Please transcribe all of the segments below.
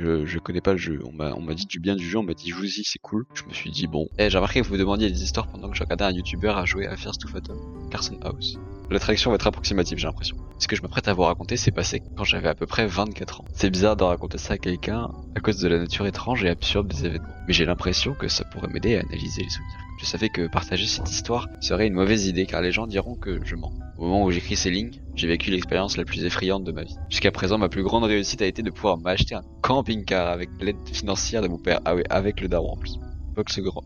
Je connais pas le jeu. On m'a dit du bien du jeu, on m'a dit jouez-y, c'est cool. Je me suis dit bon. J'ai remarqué que vous me demandiez des histoires pendant que je regardais un youtubeur à jouer à First to Phantom, Carson House. L'attraction va être approximative, j'ai l'impression. Ce que je m'apprête à vous raconter s'est passé quand j'avais à peu près 24 ans. C'est bizarre de raconter ça à quelqu'un à cause de la nature étrange et absurde des événements. Mais j'ai l'impression que ça pourrait m'aider à analyser les souvenirs. Je savais que partager cette histoire serait une mauvaise idée car les gens diront que je mens. Au moment où j'écris ces lignes, j'ai vécu l'expérience la plus effrayante de ma vie. Jusqu'à présent, ma plus grande réussite a été de pouvoir m'acheter un camping-car avec l'aide financière de mon père. Ah oui, avec le daron en plus.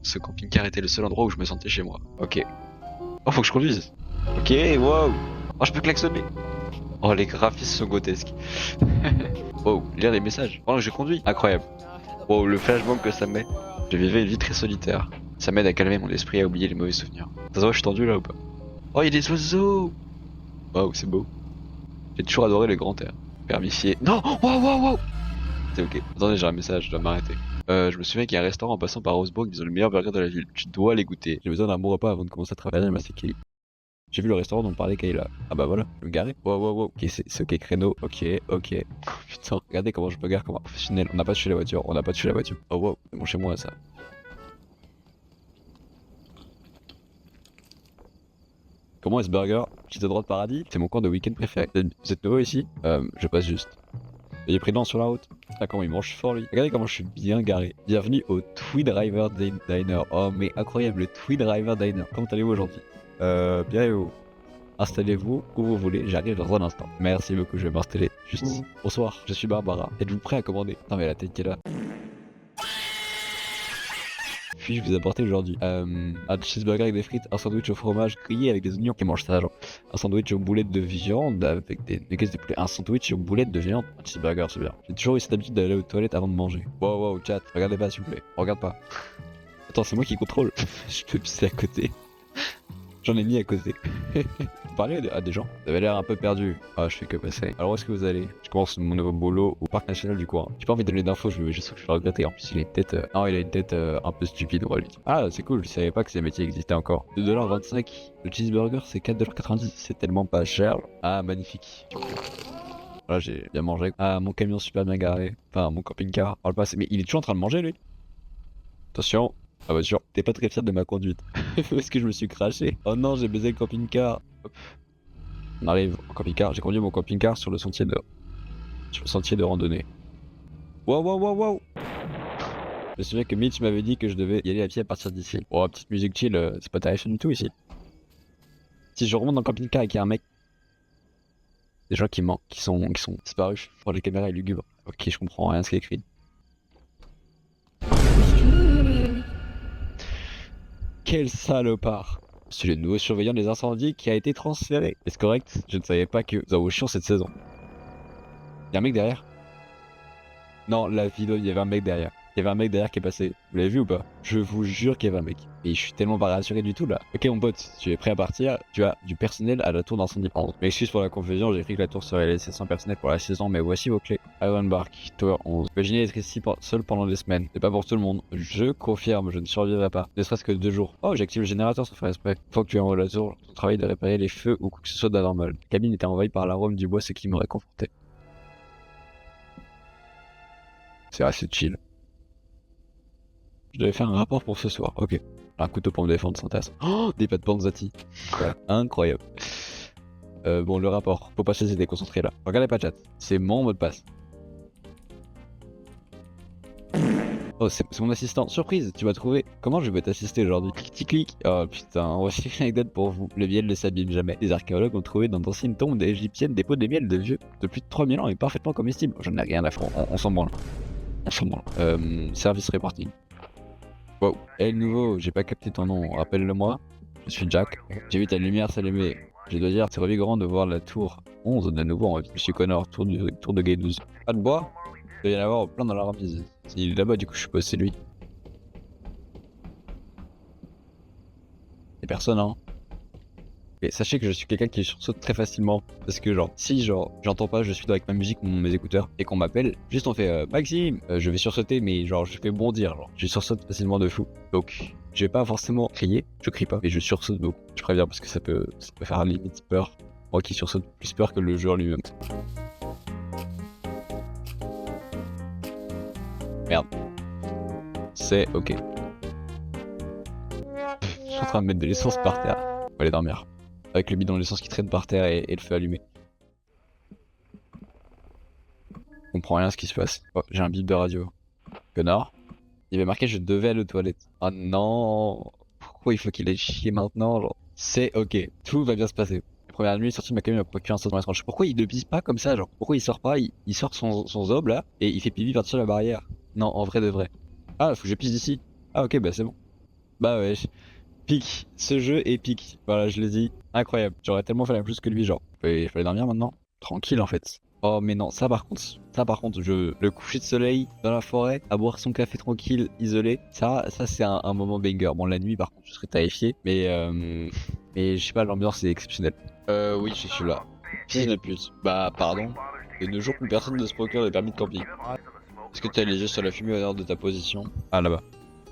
Ce camping-car était le seul endroit où je me sentais chez moi. Ok. Oh, faut que je conduise. Ok, wow. Oh, je peux klaxonner. Oh, les graphismes sont grotesques. Wow, lire les messages pendant que je conduis. Incroyable. Wow, le flashbang que ça me met. Je vivais une vie très solitaire. Ça m'aide à calmer mon esprit et à oublier les mauvais souvenirs. Ça se voit, je suis tendu là ou pas? Oh, il y a des oiseaux. Waouh, c'est beau. J'ai toujours adoré les grands airs. Permifié. Non. Waouh, waouh, waouh. C'est ok. Attendez, j'ai un message, je dois m'arrêter. Je me souviens qu'il y a un restaurant en passant par Rosebrook, ils ont le meilleur burger de la ville. Tu dois les goûter. J'ai besoin d'un bon repas avant de commencer à travailler, mais c'est qui? J'ai vu le restaurant dont parlait Kayla. Ah bah voilà, je me garer. Wow, wow, wow. Ok, c'est ok, créneau. Ok, ok. Putain, regardez comment je me gare comme un professionnel. On n'a pas tué la voiture, on n'a pas tué la voiture. Oh wow, c'est bon chez moi ça. Comment est ce burger? Petit droit de paradis, c'est mon coin de week-end préféré. Vous êtes nouveau ici? Je passe juste. Ayez prudent sur la route. Ah, comment il mange fort lui. Regardez comment je suis bien garé. Bienvenue au Tweed Driver Diner. Oh mais incroyable, le Tweed Driver Diner. Comment allez-vous aujourd'hui? Bien et vous? Installez-vous où vous voulez, j'arrive dans un instant. Merci beaucoup, je vais m'installer juste ici. Bonsoir, je suis Barbara. Êtes-vous prêt à commander? Non mais la tête qui est là. Puis-je vous apporter aujourd'hui un cheeseburger avec des frites, un sandwich au fromage grillé avec des oignons qui mangent ça, genre un sandwich aux boulettes de viande avec des nuggets de poulet, un sandwich aux boulettes de viande, un cheeseburger c'est bien. J'ai toujours eu cette habitude d'aller aux toilettes avant de manger. Wow wow chat, regardez pas s'il vous plaît, regarde pas. Attends, c'est moi qui contrôle. Je peux pisser à côté. J'en ai mis à côté. Vous parlez à des gens? Vous avez l'air un peu perdu. Ah, je fais que passer. Alors où est-ce que vous allez? Je commence mon nouveau boulot au parc national du coin. J'ai pas envie de donner d'infos, je sais que je vais regretter. En plus, il a une tête. Non, il a une tête un peu stupide, on va lui dire. Ah, c'est cool, je savais pas que ces métiers existaient encore. 2,25$. Le cheeseburger, c'est 4,90$. C'est tellement pas cher. Ah, magnifique. Voilà, j'ai bien mangé. Ah, mon camion super bien garé. Enfin, mon camping-car. On le passe. Mais il est toujours en train de manger, lui. Attention. Ah bah sûr, t'es pas très fier de ma conduite. Où est-ce que je me suis craché? Oh non, j'ai baisé le camping-car. On arrive au camping-car. J'ai conduit mon camping-car sur le sentier de randonnée. Wow, wow, wow, wow. Je me souviens que Mitch m'avait dit que je devais y aller à pied à partir d'ici. Oh, petite musique chill, c'est pas terrifiant du tout ici. Si je remonte dans le camping-car et qu'il y a un mec, des gens qui manquent, qui sont disparus. Oh, les caméras est lugubre. Ok, je comprends rien à ce qui est écrit. Quel salopard! Je suis le nouveau surveillant des incendies qui a été transféré. Est-ce correct? Je ne savais pas que nous avons chiant cette saison. Y'a un mec derrière? Non, la vidéo, il y avait un mec derrière. Il y avait un mec derrière qui est passé. Vous l'avez vu ou pas? Je vous jure qu'il y avait un mec. Et je suis tellement pas rassuré du tout là. Ok mon pote, tu es prêt à partir? Tu as du personnel à la tour d'incendie. Pardon. M'excuse pour la confusion, j'ai cru que la tour serait laissée sans personnel pour la saison, mais voici vos clés. Ironbark, tour 11. Imaginez être ici seul pendant des semaines. C'est pas pour tout le monde. Je confirme, je ne survivrai pas. Ne serait-ce que 2 jours. Oh, j'active le générateur sans faire exprès. Faut que tu envoies la tour. Ton travail de réparer les feux ou quoi que ce soit d'anormal. La cabine était envahie par l'arôme du bois, ce qui me réconfortait. C'est assez chill. Je devais faire un rapport pour ce soir, ok. Un couteau pour me défendre sans tasse. Oh, des pâtes Panzati. Ouais, incroyable. Bon, le rapport. Faut pas se laisser déconcentrer là. Regardez pas chat. C'est mon mot de passe. Oh, c'est mon assistant. Surprise, tu m'as trouvé. Comment je vais t'assister aujourd'hui? Clic. Oh putain, voici une anecdote pour vous. Le miel ne s'abîme jamais. Les archéologues ont trouvé dans d'anciennes tombes égyptiennes des pots de miel de vieux de plus de 3000 ans et parfaitement comestibles. Je n'ai rien à faire. On s'en branle. On s'en branle. Service reporting. Wow, hey le nouveau, j'ai pas capté ton nom, rappelle-le-moi. Je suis Jack. J'ai vu ta lumière s'allumer. Je dois dire, c'est revigorant de voir la tour 11 de nouveau en vie. Je suis Connor, tour de Gay 12. Pas de bois? Il doit y en avoir plein dans la remise. Il est là-bas, du coup, je suppose c'est lui. Y'a personne, hein. Et sachez que je suis quelqu'un qui sursaute très facilement. Parce que genre, si genre j'entends pas, je suis avec ma musique, mes écouteurs, et qu'on m'appelle, juste on fait Maxime, je vais sursauter, mais genre je fais bondir, genre je sursaute facilement de fou. Donc je vais pas forcément crier, je crie pas, mais je sursaute beaucoup. Je préviens parce que ça peut faire limite peur. Moi qui sursaute plus peur que le jeu en lui-même. Merde. C'est ok. Je suis en train de mettre de l'essence par terre. On va aller dormir. Avec le bidon d'essence qui traîne par terre et le feu allumé. Je comprends rien à ce qui se passe. Oh, j'ai un bip de radio. Connard. Il avait marqué je devais aller aux toilettes. Ah non. Pourquoi il faut qu'il aille chier maintenant genre. C'est ok. Tout va bien se passer. La première nuit, sorti de ma cabine m'a procuré un sentiment étrange. Pourquoi il ne pisse pas comme ça genre. Pourquoi il sort pas il sort son zob là et il fait pipi par-dessus la barrière. Non, en vrai de vrai. Ah, faut que je pisse d'ici. Ah ok, bah c'est bon. Bah ouais. Pique. Ce jeu est pique. Voilà, je l'ai dit. Incroyable. J'aurais tellement fait la même chose que lui genre. Il fallait dormir maintenant. Tranquille en fait. Oh mais non, ça par contre, le coucher de soleil dans la forêt, à boire son café tranquille, isolé, ça c'est un moment banger. Bon la nuit par contre je serais terrifié, mais je sais pas, l'ambiance est exceptionnelle. Oui je suis là. Fils de pute. Bah pardon. De nos jours plus personne ne se procure de permis de camping. Est-ce que tu as les yeux sur la fumée au nord de ta position? Ah là-bas.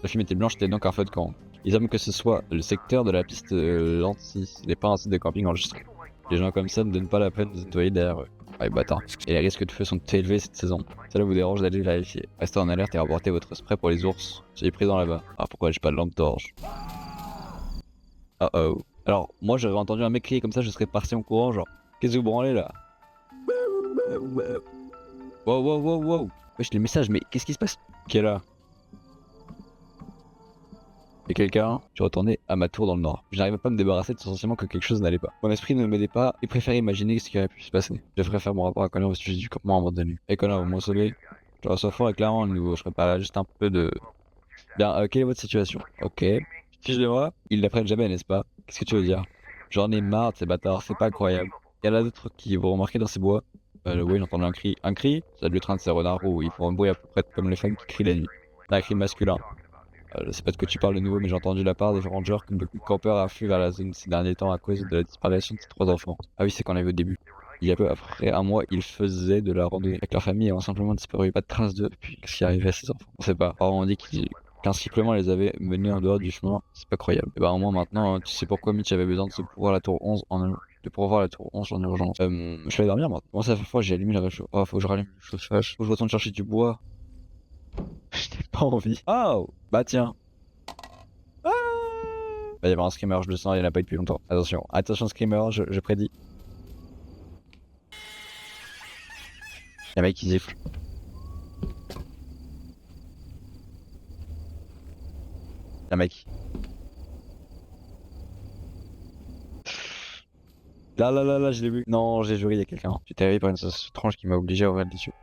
La fumée était blanche, t'es donc un feu de camp. Ils aiment que ce soit le secteur de la piste Lanty, ce n'est pas un site de camping enregistré. Les gens comme ça ne donnent pas la peine de se nettoyer derrière eux. Ouais, bâtard. Et les risques de feu sont élevés cette saison. Cela vous dérange d'aller vérifier. Restez en alerte et rapportez votre spray pour les ours. J'ai présent là-bas. Ah, pourquoi j'ai pas de lampe torche? Oh oh. Alors, moi j'aurais entendu un mec crier comme ça, je serais parti en courant, genre. Qu'est-ce que vous branlez là? Wow, wow, wow, wow. Wesh, les messages, mais qu'est-ce qui se passe? Qui est là? Et quelqu'un, je retournais à ma tour dans le nord. Je n'arrivais pas à me débarrasser de ce sentiment que quelque chose n'allait pas. Mon esprit ne m'aidait pas et préférait imaginer ce qui aurait pu se passer. Je ferais faire mon rapport à Connor au sujet du campement abandonné. Et Connor, vous m'en sauvez? Je reçois fort et clairement le nouveau, je serais pas là, juste un peu de... Bien, quelle est votre situation? Ok. Fiche de moi? Ils l'apprennent jamais, n'est-ce pas? Qu'est-ce que tu veux dire? J'en ai marre de ces bâtards, c'est pas incroyable. Il y en a d'autres qui vont remarquer dans ces bois. Oui, j'entends un cri. Un cri? Ça doit être un de ces renards roux, ils font un bruit à peu près comme les femmes qui crient la nuit. Un cri masculin. Je sais pas de quoi tu parles de nouveau, mais j'ai entendu la part des rangers que beaucoup de campeurs affluent vers la zone ces derniers temps à cause de la disparition de ces 3 enfants. Ah oui, c'est qu'on avait au début. Il y a peu après un mois, ils faisaient de la randonnée avec leur famille et ont simplement disparu. Pas de traces d'eux depuis. Qu'est-ce qui arrivait à ces enfants? On sait pas. Alors on dit qu'un sifflement les avait menés en dehors du chemin. C'est pas croyable. Et bah au moins maintenant, tu sais pourquoi Mitch avait besoin de se pourvoir la tour 11 de pourvoir la tour 11 en urgence. Je vais dormir maintenant. Comment ça fait froid? J'ai allumé le réchaud. Oh, faut que je rallume le chauffage. Faut que je retourne chercher du bois. Je n'ai pas envie. Oh, bah tiens. Va y avoir un screamer, je le sens, il n'y en a pas eu depuis longtemps. Attention, attention screamer, je prédis. Y'a un mec qui gifle. Y'a un mec. Là, je l'ai vu. Non, j'ai joué, y'a quelqu'un. J'étais arrivé par une tranche qui m'a obligé à ouvrir les yeux.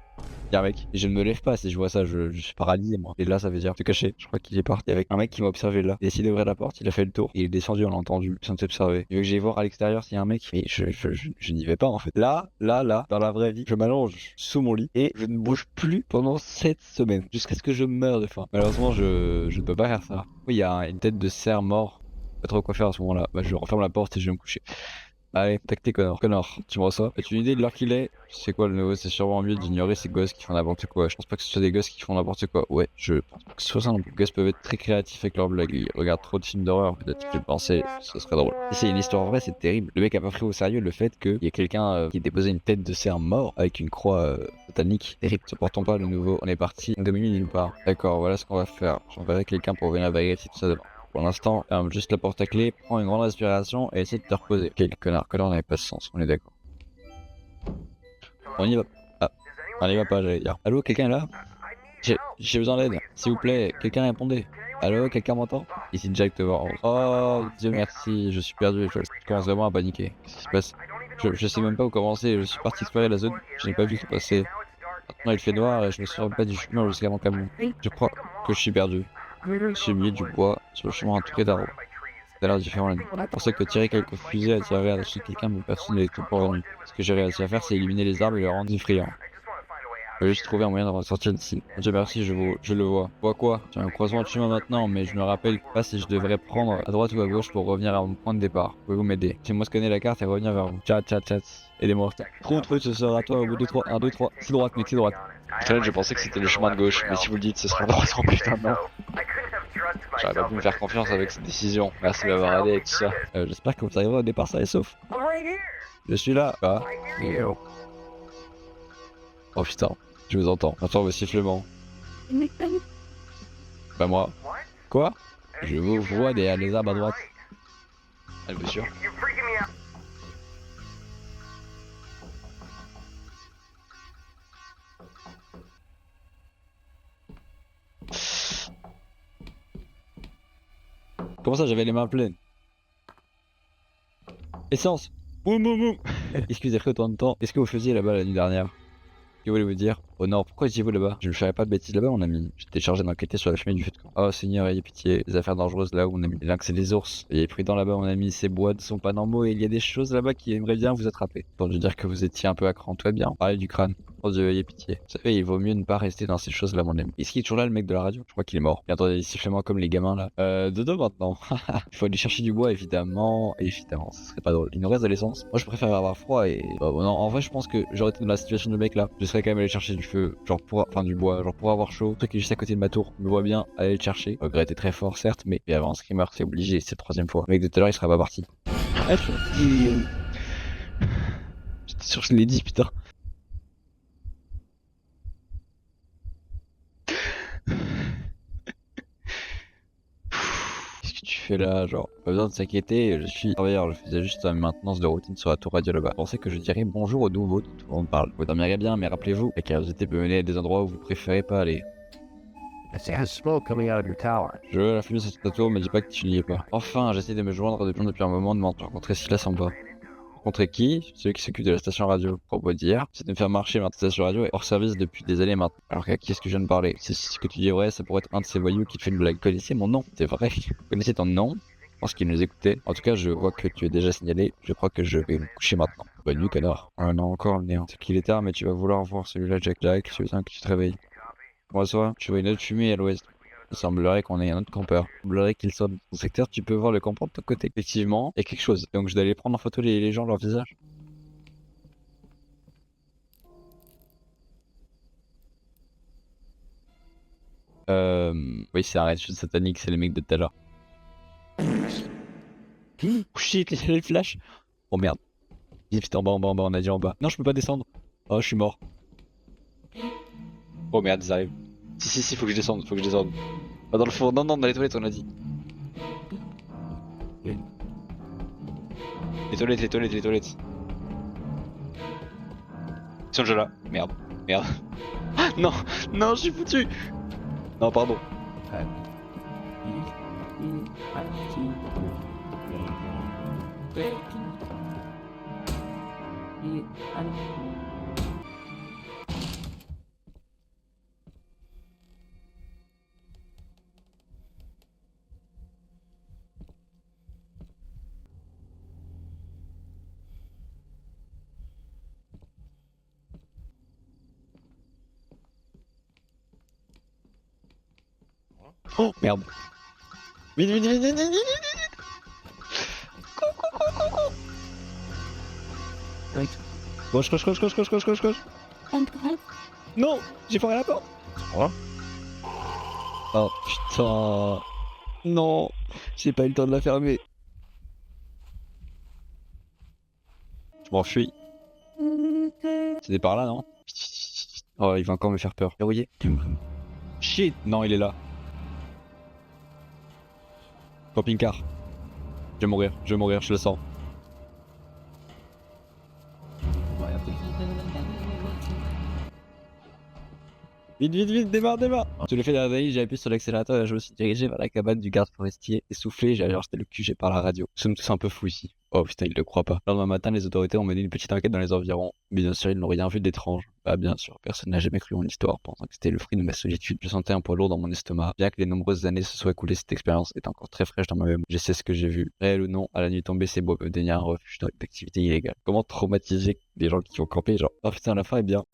Y'a un mec. Et je ne me lève pas si je vois ça, je suis paralysé moi. Et là, ça veut dire te cacher. Je crois qu'il est parti avec un mec qui m'a observé là. Il a décidé d'ouvrir la porte, il a fait le tour. Et il est descendu, on l'a entendu, sans t'observer. Il veut que j'aille voir à l'extérieur s'il y a un mec. Mais je n'y vais pas en fait. Là, dans la vraie vie, je m'allonge sous mon lit et je ne bouge plus pendant 7 semaines. Jusqu'à ce que je meure de faim. Malheureusement, je ne peux pas faire ça. Oui, il y a une tête de cerf mort. Pas trop quoi faire à ce moment-là. Bah, je referme la porte et je vais me coucher. Allez, tacté Connor. Connor, tu me reçois? As-tu une idée de l'heure qu'il est? C'est quoi le nouveau? C'est sûrement mieux d'ignorer ces gosses qui font n'importe quoi. Je pense pas que ce soit des gosses qui font n'importe quoi. Ouais, je pense pas que ce soit ça non plus. Les gosses peuvent être très créatifs avec leurs blagues. Ils regardent trop de films d'horreur. Peut-être que je pensais, ce serait drôle. Si c'est une histoire vraie, c'est terrible. Le mec a pas pris au sérieux le fait qu'il y ait quelqu'un qui ait déposé une tête de cerf mort avec une croix botanique. Terrible. Supportons pas le nouveau. On est parti. On domine nulle part. D'accord, voilà ce qu'on va faire. J'enverrai quelqu'un pour venir vérifier tout ça demain. Pour l'instant, ferme juste la porte à clé, prends une grande respiration et essaie de te reposer. Quel connard, n'avait pas de sens, on est d'accord. On y va. Ah, on y va pas, j'allais dire. Allô, quelqu'un est là? J'ai besoin d'aide, s'il vous plaît, quelqu'un répondez. Allô, quelqu'un m'entend? Ici Jack devant. Oh, Dieu merci, je suis perdu, je commence vraiment à paniquer. Qu'est-ce qui se passe? Je sais même pas où commencer, je suis parti explorer la zone, je n'ai pas vu que passer. Maintenant il fait noir et je me suis pas du chemin jusqu'à mon camion. Je crois que je suis perdu. J'ai mis du bois sur le chemin entouré d'arbres. Ça a l'air différent la nuit. Je pensais que tirer quelques fusées attirerait à lâcher quelqu'un, mais personne n'est tout pour la nuit. Ce que j'ai réussi à faire, c'est éliminer les arbres et les rendre effrayants. Je vais juste trouver un moyen de ressortir d'ici. Dieu merci, je le vois. Vois quoi? J'ai un croisement de chemin maintenant, mais je ne me rappelle pas si je devrais prendre à droite ou à gauche pour revenir à mon point de départ. Pouvez-vous m'aider? Laissez-moi scanner la carte et revenir vers vous. Chat. Aidez-moi. Trouve ce sera toi au bout de 3. 1, 2, 3. C'est droite, mec, c'est droite. Je pensais que c'était le chemin de gauche, mais si vous le dites, ce sera droite. Oh putain, non. J'aurais pas pu me faire confiance avec cette décision. Merci de m'avoir aidé et tout ça. J'espère que vous arriverez au départ ça et sauf. Je suis là. Ah. Oh putain, je vous entends. J'entends vos sifflements. Pas moi. Quoi? Je vous vois derrière les arbres à droite. Ah, bien sûr. Comment ça, j'avais les mains pleines? Essence! Boum boum boum! Excusez après autant de temps. Qu'est-ce que vous faisiez là-bas la nuit dernière? Que voulez-vous dire? Oh non, pourquoi étiez-vous là-bas? Je ne ferai pas de bêtises là-bas, mon ami. J'étais chargé d'enquêter sur la fumée du feu de camp. Oh Seigneur, ayez pitié. Des affaires dangereuses là, mon ami. Les lynx et les ours. Ayez prudent là-bas, mon ami. Ces bois ne sont pas normaux et il y a des choses là-bas qui aimeraient bien vous attraper. Entendu dire que vous étiez un peu à cran. Tout va bien. Parlez du crâne. Oh Dieu, ayez pitié. Vous savez, il vaut mieux ne pas rester dans ces choses-là, mon ami. Est-ce qu'il est toujours là, le mec de la radio? Je crois qu'il est mort. Bien entendu, sifflement comme les gamins là. Dodo maintenant. Il faut aller chercher du bois, évidemment. Évidemment, ce serait pas drôle. Il nous reste de l'essence. Moi, je préfère avoir froid et. Bah, bon, non, en vrai, je pense que j'aurais été dans la situation de mec là. Je serais quand même allé chercher du feu, genre pour. Enfin, du bois, genre pour avoir chaud. Le truc qui est juste à côté de ma tour. Je me vois bien aller le chercher. Regret est très fort, certes, mais avant un screamer, c'est obligé. C'est la troisième fois. Le mec de tout à l'heure, il sera pas parti. Ah, j'étais sûr que je l'ai dit, putain. Qu'est-ce que tu fais là, genre? Pas besoin de s'inquiéter, je suis travailleur, je faisais juste une maintenance de routine sur la tour radio là-bas. Je pensais que je dirais bonjour aux nouveaux dont tout le monde parle. Vous dormirez bien, mais rappelez-vous, la curiosité peut mener à des endroits où vous préférez pas aller. I see a smoke coming out of your tower. Je veux la fumée sur ta tour, me dis pas que tu n'y es pas. Enfin, j'essaie de me joindre depuis un moment, de m'entendre rencontrer Silas en bas. Rencontrer qui? Celui qui s'occupe de la station radio. Propos d'hier, c'est de me faire marcher, ma station radio est hors service depuis des années maintenant. Alors qu'à qui est-ce que je viens de parler? Si ce que tu dis est vrai, ça pourrait être un de ces voyous qui te fait une blague. Connaissez mon nom? C'est vrai. Vous connaissez ton nom? Je pense qu'il nous écoutait. En tout cas, je vois que tu es déjà signalé. Je crois que je vais me coucher maintenant. Bonne nuit, connard. Ah non, encore le néant. C'est qu'il est tard, mais tu vas vouloir voir celui-là, Jack. Jack, je besoin que tu te réveilles. Bonsoir, tu vois une autre fumée à l'ouest. Il semblerait qu'on ait un autre campeur. Il semblerait qu'il soit dans ton secteur, tu peux voir le campeur de ton côté. Effectivement, il y a quelque chose. Donc je dois aller prendre en photo les gens, leur visage. Oui, c'est un raid satanique, c'est les mecs de tout à l'heure. Oh shit, les flashs. Oh merde. Putain, en bas, on a dit en bas. Non, je peux pas descendre. Oh, je suis mort. Oh merde, ils arrivent. Si, faut que je descende, Pas dans le four, non, dans les toilettes, on a dit. Les toilettes. Ils sont déjà là. Merde. Non, je suis foutu. Non, pardon. Oh merde. Vite. Cours. Gauche. Non, j'ai foiré la porte. Quoi? Oh putain. Non, j'ai pas eu le temps de la fermer. Je m'enfuis. C'était par là, non? Oh, il va encore me faire peur. Verrouillé. Shit, non, il est là. Camping-car. Je vais mourir, je le sens. Vite, démarre. Sous l'effet d'adrénaline, j'ai appuyé sur l'accélérateur et je me suis dirigé vers la cabane du garde forestier. Essoufflé, j'ai acheté le QG par la radio. Nous sommes tous un peu fous ici. Oh putain, il le croit pas. Le lendemain matin, les autorités ont mené une petite enquête dans les environs. Mais bien sûr, ils n'ont rien vu d'étrange. Bah bien sûr, personne n'a jamais cru en l'histoire, pensant que c'était le fruit de ma solitude. Je sentais un poids lourd dans mon estomac. Bien que les nombreuses années se soient écoulées, cette expérience est encore très fraîche dans ma mémoire. Je sais ce que j'ai vu. Réel ou non, à la nuit tombée, ces bois me déniaient un refuge d'activité illégale. Comment traumatiser des gens qui ont campé, genre, oh putain, la fin est bien.